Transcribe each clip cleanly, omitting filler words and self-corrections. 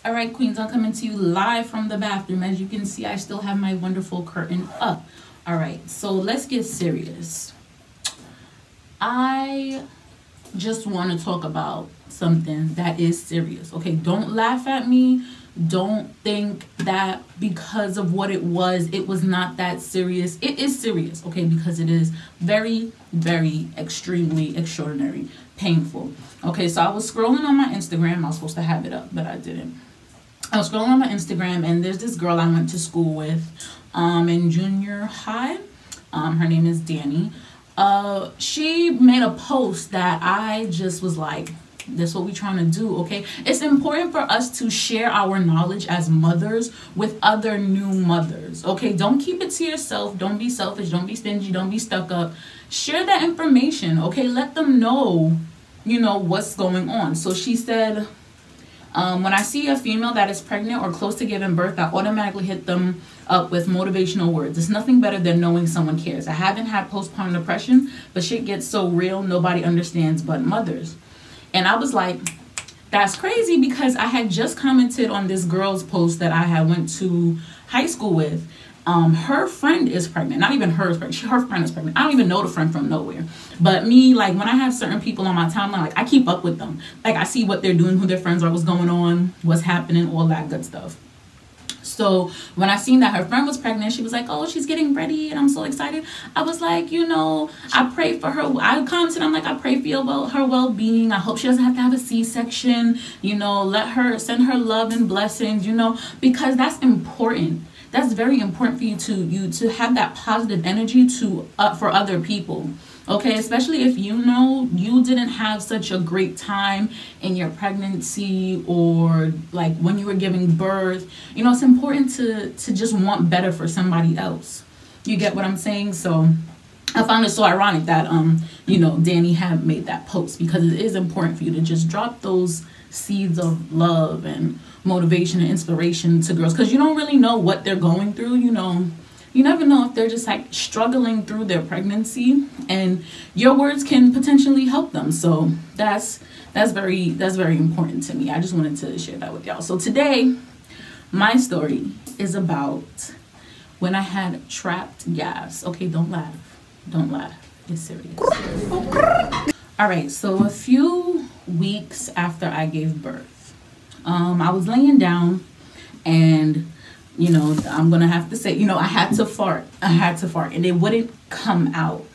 All right, queens, I'm coming to you live from the bathroom. As you can see, I still have my wonderful curtain up. All right, so let's get serious. I just want to talk about something that is serious. Okay, don't laugh at me. Don't think that because of what it was not that serious. It is serious, okay, because it is very, very extremely extraordinary, painful. Okay, so I was scrolling on my Instagram. I was supposed to have it up, but I didn't. I was scrolling on my Instagram, and there's this girl I went to school with in junior high. Her name is Danny. She made a post that I just was like, that's what we're trying to do, okay? It's important for us to share our knowledge as mothers with other new mothers, okay? Don't keep it to yourself. Don't be selfish. Don't be stingy. Don't be stuck up. Share that information, okay? Let them know, you know, what's going on. So she said, when I see a female that is pregnant or close to giving birth, I automatically hit them up with motivational words. It's nothing better than knowing someone cares. I haven't had postpartum depression, but shit gets so real, nobody understands but mothers. And I was like, that's crazy, because I had just commented on this girl's post that I had went to high school with. Her friend is pregnant. Not even her is pregnant. Her friend is pregnant. I don't even know the friend from nowhere. But me, like, when I have certain people on my timeline, like, I keep up with them. Like, I see what they're doing, who their friends are, what's going on, what's happening, all that good stuff. So when I seen that her friend was pregnant, she was like, oh, she's getting ready, and I'm so excited. I was like, you know, I pray for her. I commented, I'm like, I pray for her well-being. I hope she doesn't have to have a C-section. You know, send her love and blessings, you know, because that's important. That's very important for you to have that positive energy for other people. Okay, especially if you know you didn't have such a great time in your pregnancy, or like when you were giving birth. You know, it's important to just want better for somebody else. You get what I'm saying? So I found it so ironic that you know, Danny had made that post, because it is important for you to just drop those seeds of love and motivation and inspiration to girls, because you don't really know what they're going through. You know, you never know if they're just like struggling through their pregnancy, and your words can potentially help them. So that's very important to me. I just wanted to share that with y'all. So today, my story is about when I had trapped gas. Okay, don't laugh. Don't laugh. It's serious. All right, so a few weeks after I gave birth, I was laying down, and you know, I'm gonna have to say, you know, I had to fart, and it wouldn't come out,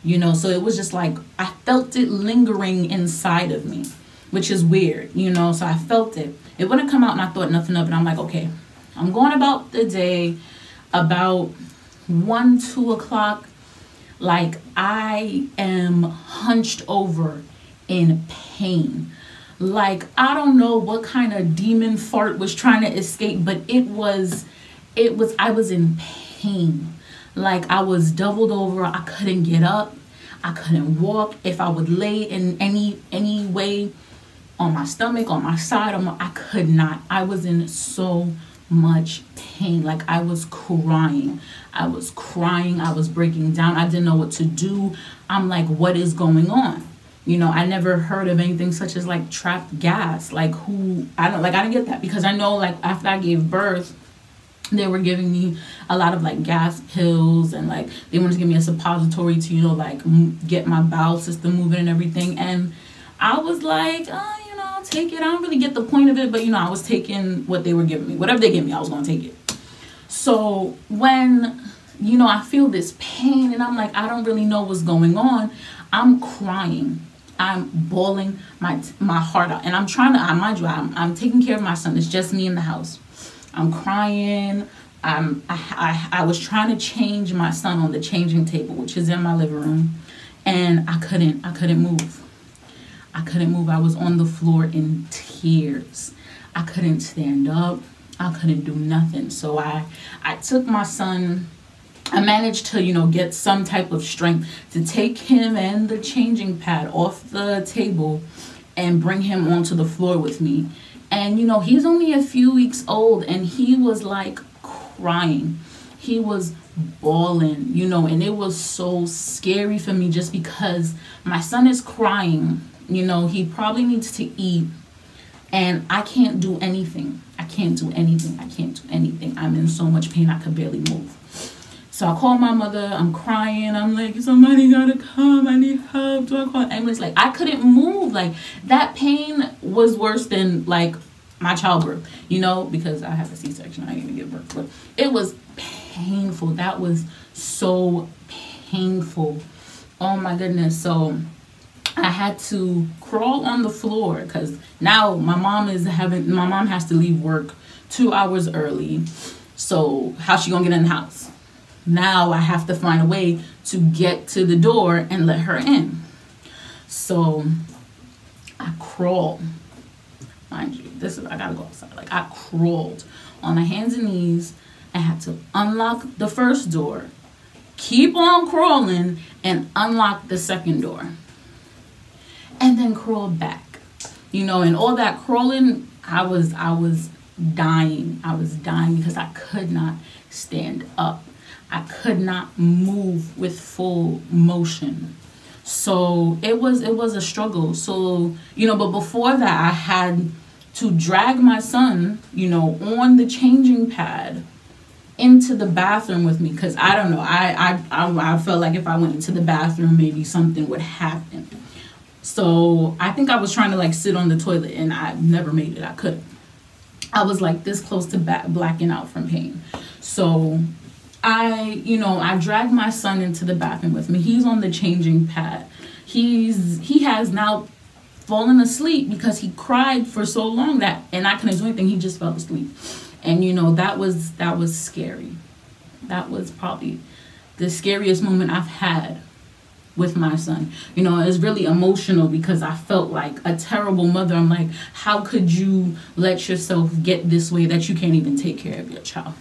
you know, so it was just like, I felt it lingering inside of me, which is weird, you know, so I felt it. It wouldn't come out, and I thought nothing of it. I'm like, okay, I'm going about the day, about 1, 2 o'clock, like I am hunched over in pain. Like, I don't know what kind of demon fart was trying to escape, but I was in pain. Like, I was doubled over. I couldn't get up. I couldn't walk. If I would lay in any way, on my stomach, on my side, I could not. I was in so much pain. Like, I was crying. I was breaking down. I didn't know what to do. I'm like, what is going on? You know, I never heard of anything such as like trapped gas. Like, I didn't get that, because I know, like, after I gave birth, they were giving me a lot of like gas pills, and like they wanted to give me a suppository to, you know, like get my bowel system moving and everything. And I was like, oh, you know, I'll take it. I don't really get the point of it, but you know, I was taking what they were giving me. Whatever they gave me, I was going to take it. So when, you know, I feel this pain, and I'm like, I don't really know what's going on. I'm crying. I'm bawling my heart out, and I'm trying to, mind you, I'm taking care of my son. It's just me in the house. I'm crying. I was trying to change my son on the changing table, which is in my living room, and I couldn't move. I couldn't move. I was on the floor in tears. I couldn't stand up. I couldn't do nothing. So I took my son. I managed to, you know, get some type of strength to take him and the changing pad off the table and bring him onto the floor with me. And, you know, he's only a few weeks old, and he was like crying. He was bawling, you know, and it was so scary for me, just because my son is crying. You know, he probably needs to eat, and I can't do anything. I can't do anything. I can't do anything. I'm in so much pain I could barely move. So I call my mother. I'm crying. I'm like, somebody gotta come. I need help. Do I call an ambulance? Like, I couldn't move. Like, that pain was worse than, like, my childbirth, you know, because I have a C-section. I didn't even give birth. But it was painful. That was so painful. Oh, my goodness. So I had to crawl on the floor because now my mom has to leave work 2 hours early. So how's she gonna get in the house? Now I have to find a way to get to the door and let her in. So I crawled. Mind you, I gotta go outside. Like, I crawled on my hands and knees. I had to unlock the first door, keep on crawling, and unlock the second door. And then crawl back, you know, and all that crawling, I was dying. I was dying because I could not stand up. I could not move with full motion. So it was a struggle. So, you know, but before that, I had to drag my son, you know, on the changing pad into the bathroom with me, because I don't know, I felt like if I went into the bathroom, maybe something would happen. So I think I was trying to like sit on the toilet, and I never made it. I couldn't. I was like this close to blacking out from pain. So I dragged my son into the bathroom with me. He's on the changing pad. He has now fallen asleep because he cried for so long and I couldn't do anything. He just fell asleep. And you know, that was scary. That was probably the scariest moment I've had with my son. You know, it's really emotional because I felt like a terrible mother. I'm like, how could you let yourself get this way that you can't even take care of your child?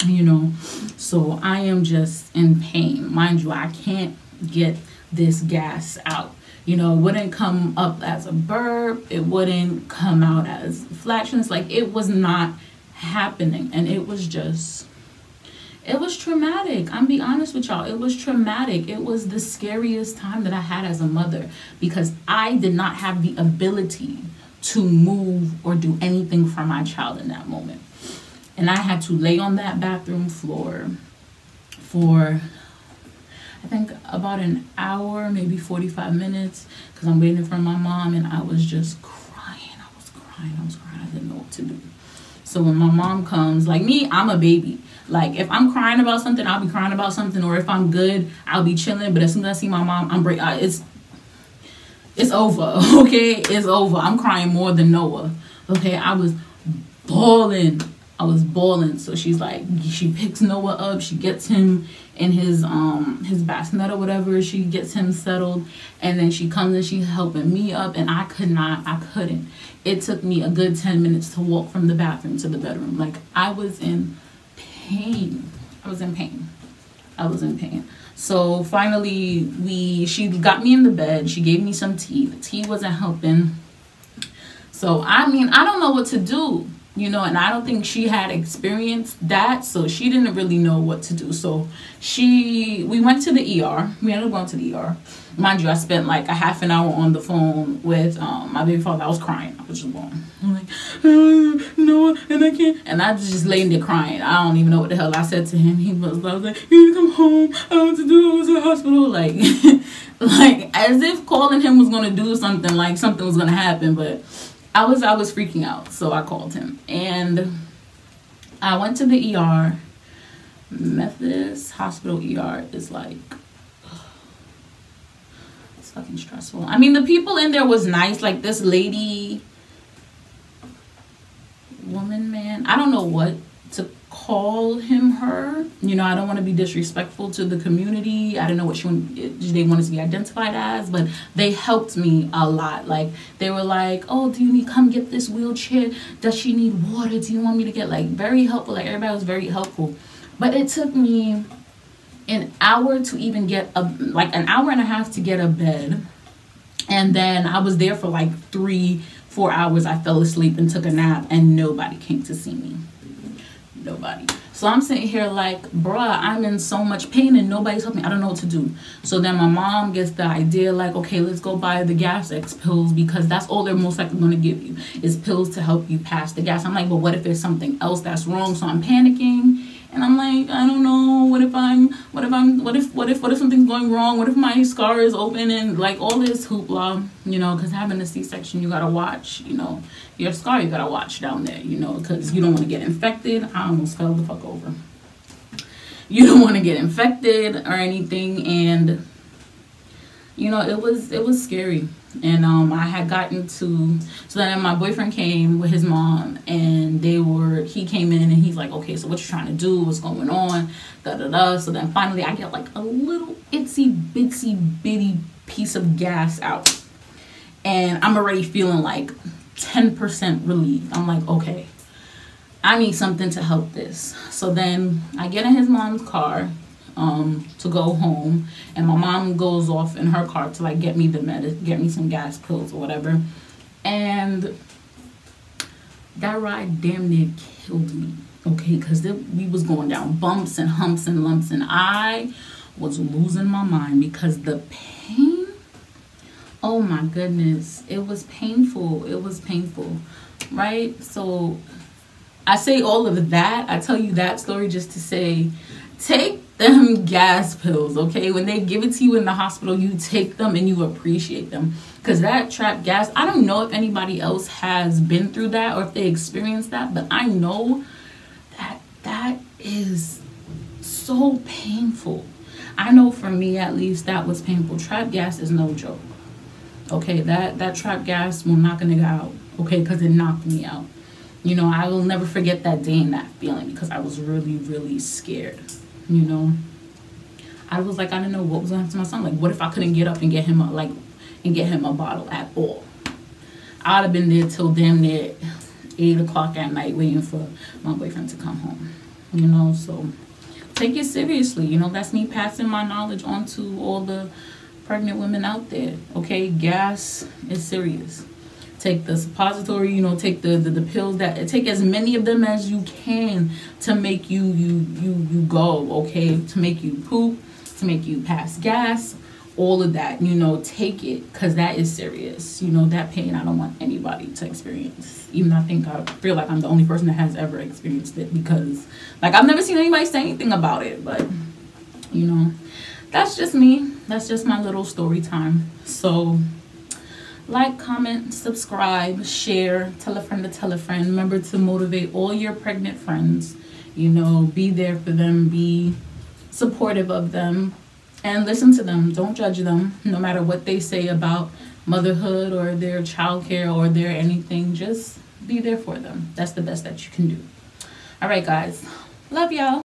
You know, so I am just in pain. Mind you, I can't get this gas out. You know, it wouldn't come up as a burp. It wouldn't come out as flatulence. Like, it was not happening. And it was traumatic. I'm be honest with y'all. It was traumatic. It was the scariest time that I had as a mother because I did not have the ability to move or do anything for my child in that moment. And I had to lay on that bathroom floor for, I think, about an hour, maybe 45 minutes, because I'm waiting for my mom, and I was just crying. I was crying. I didn't know what to do. So when my mom comes, like me, I'm a baby. Like, if I'm crying about something, I'll be crying about something, or if I'm good, I'll be chilling. But as soon as I see my mom, it's over, okay? It's over. I'm crying more than Noah, okay? I was bawling. So she's like, she picks Noah up, she gets him in his bassinet or whatever, she gets him settled, and then she comes and she's helping me up, and I couldn't. It took me a good 10 minutes to walk from the bathroom to the bedroom. Like, I was in pain. So finally she got me in the bed, she gave me some tea. The tea wasn't helping. So I mean, I don't know what to do. You know, and I don't think she had experienced that, so she didn't really know what to do. So we went to the ER. We ended up going to the ER. Mind you, I spent like a half an hour on the phone with my baby father. I was crying. I was just going. I'm like, no, and I can't. And I was just laying there crying. I don't even know what the hell I said to him. I was like, you need to come home. I don't know what to do. I was in the hospital. Like, like as if calling him was going to do something, like something was going to happen, but I was freaking out, so I called him, and I went to the ER. Methodist Hospital ER is like, it's fucking stressful. I mean, the people in there was nice, like this lady, woman, man, I don't know what to call her. You know, I don't want to be disrespectful to the community. I don't know what they wanted to be identified as, but they helped me a lot. Like, they were like, oh, do you need, come get this wheelchair? Does she need water? Do you want me to get, like, very helpful? Like, everybody was very helpful. But it took me an hour to even get an hour and a half to get a bed. And then I was there for like 3-4 hours. I fell asleep and took a nap, and nobody came to see me. Nobody. So I'm sitting here like, bruh, I'm in so much pain and nobody's helping me. I don't know what to do. So then my mom gets the idea like, okay, let's go buy the gas X pills, because that's all they're most likely going to give you is pills to help you pass the gas. I'm like, but what if there's something else that's wrong? So I'm panicking. And I'm like, I don't know. What if something's going wrong? What if my scar is open? And like all this hoopla, you know, because having a C-section, you gotta watch, you know, your scar, you gotta watch down there, you know, because you don't want to get infected. I almost fell the fuck over. You don't want to get infected or anything, and you know, it was scary. And I had gotten to, so then my boyfriend came with his mom, and he came in and he's like, okay, so what you trying to do? What's going on? Da da da. So then finally I get like a little itsy bitsy bitty piece of gas out, and I'm already feeling like 10% relieved. I'm like, okay, I need something to help this. So then I get in his mom's car to go home, and my mom goes off in her car to like get me some gas pills or whatever, and that ride damn near killed me, okay, because we was going down bumps and humps and lumps, and I was losing my mind because the pain, oh my goodness, it was painful, right? So I say all of that, I tell you that story just to say, take them gas pills, okay? When they give it to you in the hospital, you take them and you appreciate them, because that trapped gas, I don't know if anybody else has been through that or if they experienced that, but I know that is so painful. I know for me at least that was painful. Trapped gas is no joke, okay? That trapped gas will knock a nigga out, okay, because it knocked me out. You know, I will never forget that day and that feeling, because I was really, really scared. You know, I was like, I didn't know what was going to happen to my son. Like, what if I couldn't get up and get him a bottle at all? I'd have been there till damn near 8 o'clock at night waiting for my boyfriend to come home. You know, so take it seriously. You know, that's me passing my knowledge on to all the pregnant women out there. Okay, gas is serious. Take the suppository, you know, take the pills, take as many of them as you can to make you go, okay? To make you poop, to make you pass gas, all of that, you know, take it, because that is serious. You know, that pain I don't want anybody to experience. Even I feel like I'm the only person that has ever experienced it, because like I've never seen anybody say anything about it, but you know, that's just me. That's just my little story time. So like, comment, subscribe, share, tell a friend to tell a friend. Remember to motivate all your pregnant friends. You know, be there for them, be supportive of them, and listen to them. Don't judge them, no matter what they say about motherhood or their childcare or their anything. Just be there for them. That's the best that you can do. All right, guys. Love y'all.